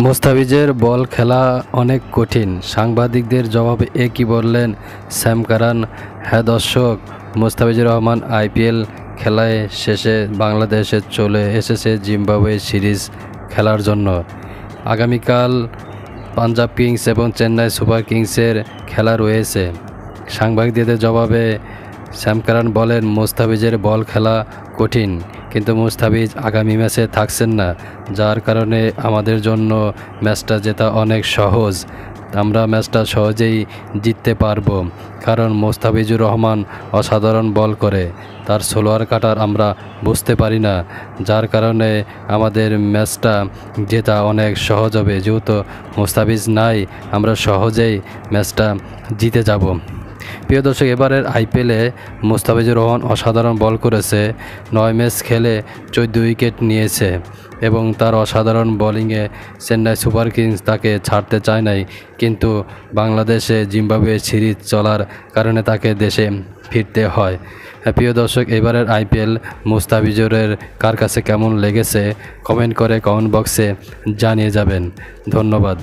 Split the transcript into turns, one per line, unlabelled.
মুস্তাফিজের বল খেলা অনেক কঠিন, সাংবাদিকদের জবাবে একই বললেন স্যাম কারান। হ্যাঁ দর্শক, মুস্তাফিজুর রহমান আইপিএল খেলায় শেষে বাংলাদেশে চলে এসেছে জিম্বাবুয়ে সিরিজ খেলার জন্য। আগামীকাল পাঞ্জাব কিংস এবং চেন্নাই সুপার কিংসের খেলা রয়েছে। সাংবাদিকদের জবাবে স্যাম কারান বলেন, মুস্তাফিজের বল খেলা কঠিন, কিন্তু মুস্তাফিজ আগামী ম্যাচে থাকছেন না, যার কারণে আমাদের জন্য ম্যাচটা জেতা অনেক সহজ। আমরা ম্যাচটা সহজেই জিততে পারবো, কারণ মুস্তাফিজুর রহমান অসাধারণ বল করে। তার স্লোয়ার কাটার আমরা বুঝতে পারি না, যার কারণে আমাদের ম্যাচটা জেতা অনেক সহজ হবে। যেহেতু মুস্তাফিজ নাই, আমরা সহজেই ম্যাচটা জিতে যাব। প্রিয় দর্শক, এবারের আইপিএলে মুস্তাফিজুর রহমান অসাধারণ বল করেছে। 9 ম্যাচ খেলে 14 উইকেট নিয়েছে এবং তার অসাধারণ বোলিংয়ে চেন্নাই সুপার কিংস তাকে ছাড়তে চায় নাই, কিন্তু বাংলাদেশে জিম্বাবুয়ে সিরিজ চলার কারণে তাকে দেশে ফিরতে হয়। প্রিয় দর্শক, এবারের আইপিএল মুস্তাফিজুরের কার কাছে কেমন লেগেছে কমেন্ট করে কমেন্ট বক্সে জানিয়ে যাবেন। ধন্যবাদ।